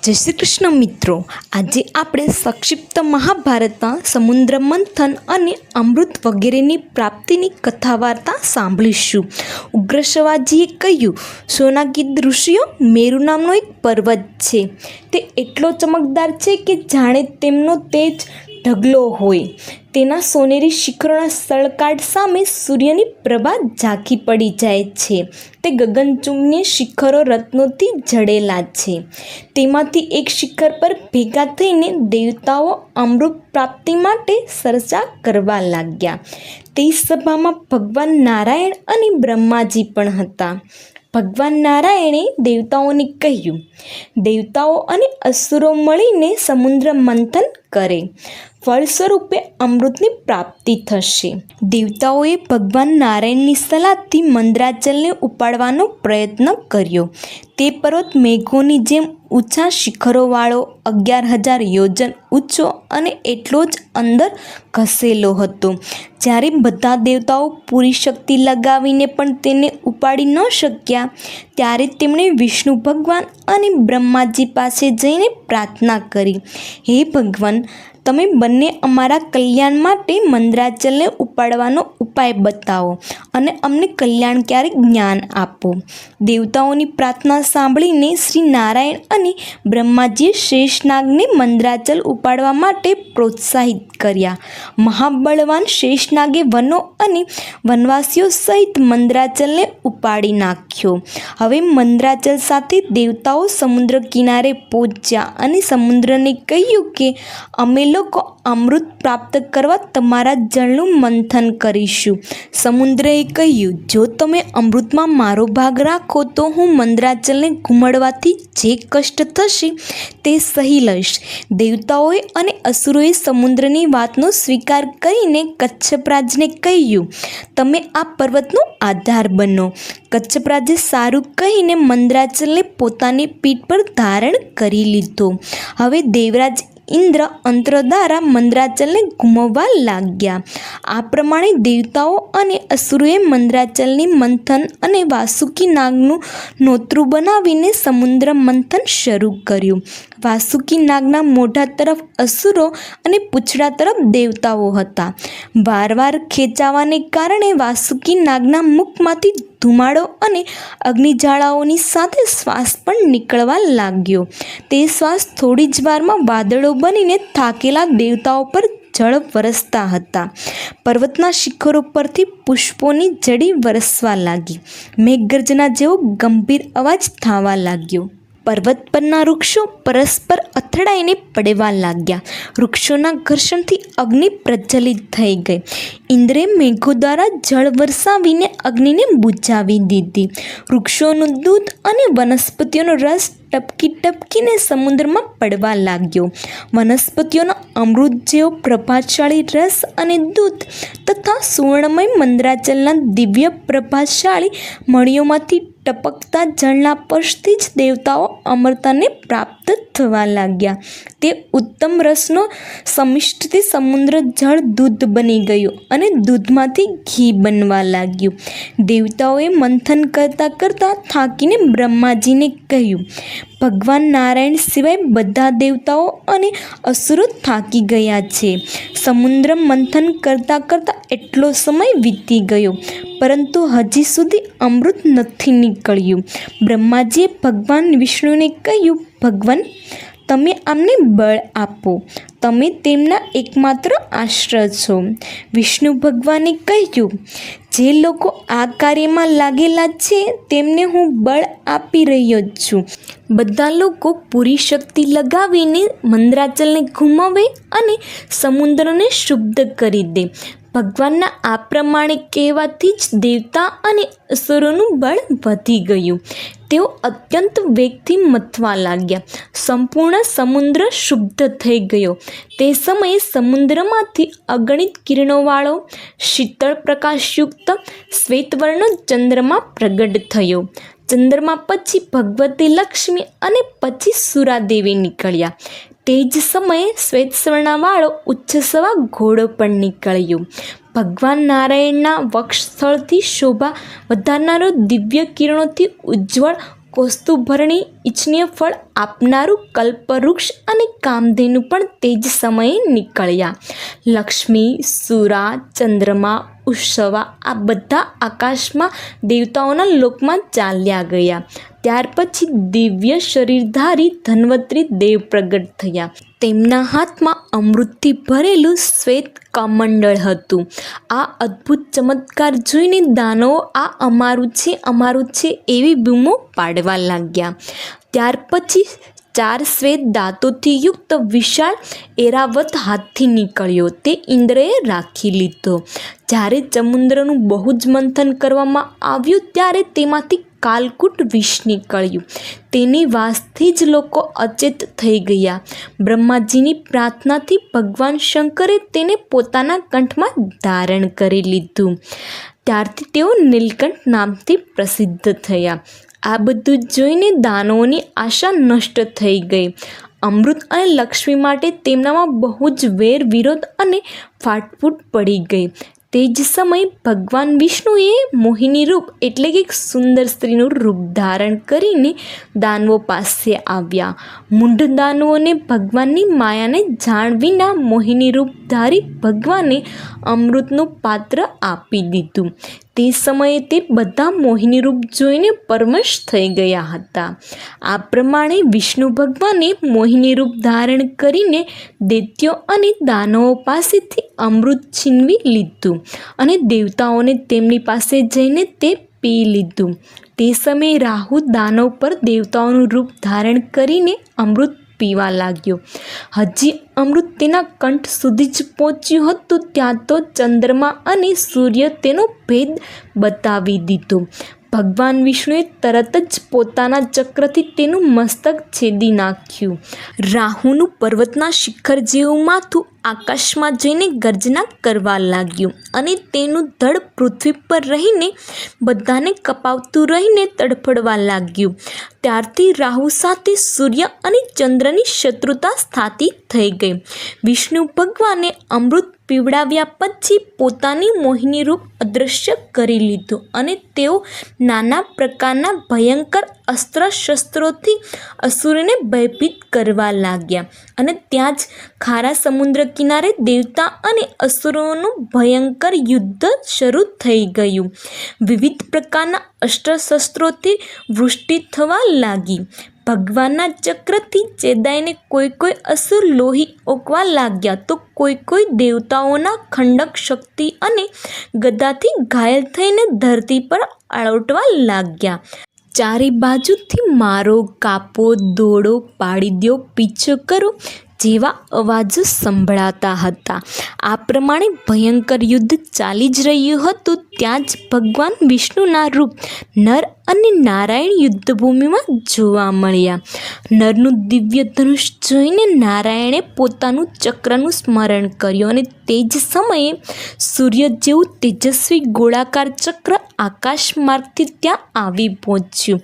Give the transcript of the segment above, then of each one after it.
જય શ્રી કૃષ્ણ મિત્રો, આજે આપણે સંક્ષિપ્ત મહાભારતમાં સમુદ્ર મંથન અને અમૃત વગેરેની પ્રાપ્તિની કથા વાર્તા સાંભળીશું. ઉગ્ર શિવાજીએ કહ્યું, સોનાગીદ ઋષિઓ મેરુ નામનો એક પર્વત છે. તે એટલો ચમકદાર છે કે જાણે તેમનો તેજ ઢગલો હોય. તેના સોનેરી શિખરોના સળકાટ સામે સૂર્યની પ્રભા ઝાંખી પડી જાય છે. તે ગગનચુંબી શિખરો રત્નોથી જડેલા છે. તેમાંથી એક શિખર પર ભેગા થઈને દેવતાઓ અમૃત પ્રાપ્તિ માટે ચર્ચા કરવા લાગ્યા. તે સભામાં ભગવાન નારાયણ અને બ્રહ્માજી પણ હતા. ભગવાન નારાયણે દેવતાઓને કહ્યું, દેવતાઓ અને અસુરો મળીને સમુદ્ર મંથન કરે. ફળ સ્વરૂપે અમૃતની પ્રાપ્તિ થશે. દેવતાઓએ ભગવાન નારાયણની સલાહથી મંદરાચલને ઉપાડવાનો પ્રયત્ન કર્યો. તે પર્વત મેઘોની જેમ ઊંચા શિખરોવાળો 11,000 યોજન ઊંચો અને એટલો જ અંદર ઘસેલો હતો. જ્યારે બધા દેવતાઓ પૂરી શક્તિ લગાવીને પણ તેને ઉપાડી ન શક્યા, ત્યારે તેમણે વિષ્ણુ ભગવાન અને બ્રહ્માજી પાસે જઈને પ્રાર્થના કરી, હે ભગવાન, તમે બંને અમારા કલ્યાણ માટે મંદરાચલને ઉપાડવાનો ઉપાય બતાવો અને અમને કલ્યાણકારી જ્ઞાન આપો. દેવતાઓની પ્રાર્થના સાંભળીને શ્રી નારાયણ અને બ્રહ્માજીએ શેષનાગને મંદરાચલ ઉપાડવા માટે પ્રોત્સાહિત કર્યા. મહાબળવાન શેષનાગે વનો અને વનવાસીઓ સહિત મંદરાચલને ઉપાડી નાખ્યો. હવે મંદરાચલ સાથે દેવતાઓ સમુદ્ર કિનારે પહોંચ્યા અને સમુદ્રને કહ્યું કે અમે લોકો અમૃત પ્રાપ્ત કરવા તમારા જળનું મંથન કરીશું. સમુદ્રએ કહ્યું, જો તમે અમૃતમાં મારો ભાગ રાખો તો હું મંદરાચલને ઘુમાડવાથી જે કષ્ટ થશે તે સહી લઈશ. દેવતાઓએ અને અસુરોએ સમુદ્રની વાતનો સ્વીકાર કરીને કચ્છપરાજને કહ્યું, તમે આ પર્વતનો આધાર બનો. કચ્છપરાજે સારું કહીને મંદરાચલને પોતાની પીઠ પર ધારણ કરી લીધો. હવે દેવરાજ ઇન્દ્ર અંત્ર દ્વારા મંદરાચલને ઘૂમવવા લાગ્યા. આ પ્રમાણે દેવતાઓ અને અસુરોએ મંદરાચલની મંથન અને વાસુકી નાગનું નોતરું બનાવીને સમુદ્ર મંથન શરૂ કર્યું. વાસુકી નાગના મોઢા તરફ અસુરો અને પૂંછડા તરફ દેવતાઓ હતા. વારવાર ખેંચાવાને કારણે વાસુકી નાગના મુખમાંથી ધુમાડો અને અગ્નિજ્વાળાઓની સાથે શ્વાસ પણ નીકળવા લાગ્યો. તે શ્વાસ થોડી જ વારમાં વાદળો બનીને થાકેલા દેવતાઓ પર જળ વરસતા હતા. પર્વતના શિખરો પરથી પુષ્પોની જડી વરસવા લાગી. મેઘગર્જના જેવો ગંભીર અવાજ થવા લાગ્યો. પર્વત પરના વૃક્ષો પરસ્પર અથડાઈને પડવા લાગ્યા. વૃક્ષોના ઘર્ષણથી અગ્નિ પ્રજ્વલિત થઈ ગઈ. ઇન્દ્રે મેઘો દ્વારા જળ વરસાવીને અગ્નિને બુઝાવી દીધી. વૃક્ષોનું દૂધ અને વનસ્પતિઓનો રસ ટપકી ટપકીને સમુદ્રમાં પડવા લાગ્યો. વનસ્પતિઓનો અમૃત જેવો પ્રભાવશાળી રસ અને દૂધ તથા સુવર્ણમય મંદરાચલના દિવ્ય પ્રભાવશાળી મણીઓમાંથી ટપકતા જળના સ્પર્શથી જ દેવતાઓ અમરતાને પ્રાપ્ત થવા લાગ્યા. તે ઉત્તમ રસનો સમિષ્ટથી સમુદ્ર જળ દૂધ બની ગયું અને દૂધમાંથી ઘી બનવા લાગ્યું. દેવતાઓએ મંથન કરતાં કરતાં થાકીને બ્રહ્માજીને કહ્યું, ભગવાન નારાયણ સિવાય બધા દેવતાઓ અને અસુરો થાકી ગયા છે. સમુદ્ર મંથન કરતાં કરતાં એટલો સમય વીતી ગયો, પરંતુ હજી સુધી અમૃત નથી નીકળ્યું. બ્રહ્માજીએ ભગવાન વિષ્ણુને કહ્યું, ભગવાન, તમે આમને બળ આપો. તમે તેમના એકમાત્ર આશ્રય છો. વિષ્ણુ ભગવાને કહ્યું, જે લોકો આ કાર્યમાં લાગેલા છે તેમને હું બળ આપી રહ્યો છું. બધા લોકો પૂરી શક્તિ લગાવીને મંદરાચલને ઘુમાવે અને સમુદ્રને શુદ્ધ કરી દે. ભગવાનના આ પ્રમાણે કહેવાથી જ દેવતા અને અસુરોનું બળ વધી ગયું. તેઓ અત્યંત વેગથી મથવા લાગ્યા. સંપૂર્ણ સમુદ્ર શુદ્ધ થઈ ગયો. તે સમયે સમુદ્રમાંથી અગણિત કિરણોવાળો શીતળ પ્રકાશયુક્ત શ્વેતવર્ણનો ચંદ્રમા પ્રગટ થયો. ચંદ્રમા પછી ભગવતી લક્ષ્મી અને પછી સુરાદેવી નીકળ્યા. તે જ સમયે શ્વેતસ્વર્ણવાળો ઉચ્છસવા ઘોડો પણ નીકળ્યો. ભગવાન નારાયણના વક્ષસ્થળથી શોભા વધારનારો દિવ્ય કિરણોથી ઉજ્જવળ કૌસ્તુભરણી ઇચ્છનીય ફળ આપનારું કલ્પવૃક્ષ અને કામધેનુ પણ તે જ સમયે નીકળ્યા. લક્ષ્મી, સુરા, ચંદ્રમા, ઉત્સવા આ બધા આકાશમાં દેવતાઓના લોકમાં ચાલ્યા ગયા. ત્યાર પછી દિવ્ય શરીરધારી ધન્વંતરી દેવ પ્રગટ થયા. તેમના હાથમાં અમૃતથી ભરેલું શ્વેત કમંડળ હતું. આ અદ્ભુત ચમત્કાર જોઈને દાનવો આ અમારું છે એવી બૂમો પાડવા લાગ્યા. ત્યાર પછી 4 શ્વેત દાંતોથી યુક્ત વિશાળ એરાવત હાથી નીકળ્યો. તે ઇન્દ્રએ રાખી લીધો. જ્યારે સમુદ્રનું બહુ જ મંથન કરવામાં આવ્યું ત્યારે તેમાંથી કાલકૂટ વિષ નીકળ્યું. તેની વાસથી જ લોકો અચેત થઈ ગયા. બ્રહ્માજીની પ્રાર્થનાથી ભગવાન શંકરે તેને પોતાના કંઠમાં ધારણ કરી લીધું. ત્યારથી તેઓ નીલકંઠ નામથી પ્રસિદ્ધ થયા. આ બધું જોઈને દાનવોની આશા નષ્ટ થઈ ગઈ. અમૃત અને લક્ષ્મી માટે તેમનામાં બહુ જ વેર વિરોધ અને ફાટફૂટ પડી ગઈ. તે જ સમયે ભગવાન વિષ્ણુએ મોહિની રૂપ એટલે કે સુંદર સ્ત્રીનું રૂપ ધારણ કરીને દાનવો પાસે આવ્યા. મૂઢ દાનવોને ભગવાનની માયાને જાણ વિના મોહિની રૂપ ધારી ભગવાને અમૃતનું પાત્ર આપી દીધું. તે સમયે તે બધા મોહિની રૂપ જોઈને પરવશ થઈ ગયા હતા. આ પ્રમાણે વિષ્ણુ ભગવાને મોહિની રૂપ ધારણ કરીને દૈત્યો અને દાનવો પાસેથી અમૃત છીનવી લીધું અને દેવતાઓને તેમની પાસે જઈને તે પી લીધું. તે સમયે રાહુ દાનવ પર દેવતાઓનું રૂપ ધારણ કરીને અમૃત પીવા લાગ્યો. હજી અમૃત તેના કંઠ સુધી જ પહોંચ્યું હતું ત્યાં તો ચંદ્રમા અને સૂર્ય તેનો ભેદ બતાવી દીધો. ભગવાન વિષ્ણુએ તરત જ પોતાના ચક્રથી તેનું મસ્તક છેદી નાખ્યું. રાહુનું પર્વતના શિખર જેવું માથું આકાશમાં જઈને ગર્જના કરવા લાગ્યું અને તેનું ધડ પૃથ્વી પર રહીને બધાને કપાવતું રહીને તડફડવા લાગ્યું. ત્યારથી રાહુ સાથે સૂર્ય અને ચંદ્રની શત્રુતા સ્થાપિત થઈ ગઈ. વિષ્ણુ ભગવાને અમૃત પીવડાવ્યા પછી પોતાની મોહિની રૂપ અદૃશ્ય કરી લીધું અને તેઓ નાના પ્રકારના ભયંકર અસ્ત્ર શસ્ત્રોથી અસુરોને ભયભીત કરવા લાગ્યા અને ત્યાં જ ખારા સમુદ્ર કિનારે દેવતા અને અસુરોનું ભયંકર યુદ્ધ શરૂ થઈ ગયું. વિવિધ પ્રકારના અસ્ત્ર શસ્ત્રોથી વૃષ્ટિ થવા લાગી. ભગવાનના ચક્રથી ચેદાઈને કોઈ અસુર લોહી ઓકવા લાગ્યા તો કોઈ દેવતાઓના ખંડક શક્તિ અને ગદાથી ઘાયલ થઈને ધરતી પર આળોટવા લાગ્યા. ચારે બાજુથી મારો, કાપો, દોડો, પાડી દો, પીછો કરો જેવા અવાજો સંભળાતા હતા. આ પ્રમાણે ભયંકર યુદ્ધ ચાલી જ રહ્યું હતું. ત્યાં જ ભગવાન વિષ્ણુના રૂપ નર અને નારાયણ યુદ્ધભૂમિમાં જોવા મળ્યા. નરનું દિવ્ય ધનુષ જોઈને નારાયણે પોતાનું ચક્રનું સ્મરણ કર્યું અને તે જ સમયે સૂર્ય જેવું તેજસ્વી ગોળાકાર ચક્ર આકાશ માર્ગથી ત્યાં આવી પહોંચ્યું.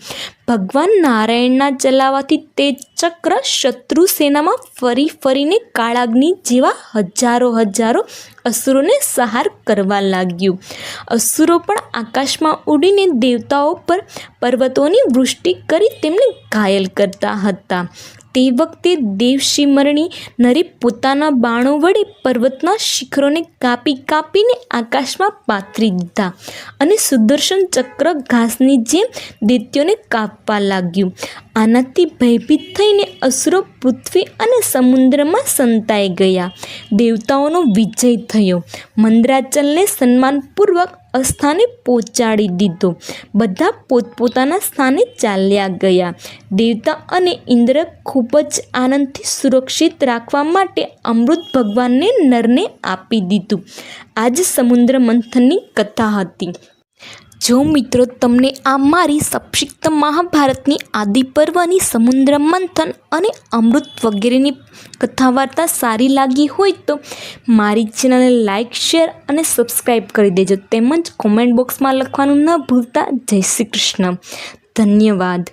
ભગવાન નારાયણના ચલાવવાથી તે ચક્ર શત્રુ સેનામાં ફરીને કાળાગ્નિ જેવા હજારો અસુરોને સંહાર કરવા લાગ્યું. અસુરો પણ આકાશમાં ઉડીને દેવતાઓ પર પર્વતોની વૃષ્ટિ કરી તેમને ઘાયલ કરતા હતા. તે વખતે દેવશિમરણી નરે પોતાના બાણો વડે પર્વતના શિખરોને કાપીને આકાશમાં પાથરી દીધા અને સુદર્શન ચક્ર ઘાસની જેમ દૈત્યોને કાપવા લાગ્યું. આનાથી ભયભીત થઈને અસુરો પૃથ્વી અને સમુદ્રમાં સંતાઈ ગયા. દેવતાઓનો વિજય થયો. મંદરાચલને સન્માનપૂર્વક અસ્થાને પહોંચાડી દીધો. બધા પોતપોતાના સ્થાને ચાલ્યા ગયા. દેવતા અને ઇન્દ્ર ખૂબ જ આનંદથી સુરક્ષિત રાખવા માટે અમૃત ભગવાનને નરને આપી દીધું. આ જ સમુદ્ર મંથનની કથા હતી. જો મિત્રો તમને આ મારી સંક્ષિપ્ત મહાભારતની આદિ પર્વની સમુદ્ર મંથન અને અમૃત વગેરેની કથા વાર્તા સારી લાગી હોય તો મારી ચેનલને લાઇક, શેર અને સબસ્ક્રાઈબ કરી દેજો. તેમજ કોમેન્ટ બોક્સમાં લખવાનું ન ભૂલતા. જય શ્રી કૃષ્ણ. ધન્યવાદ.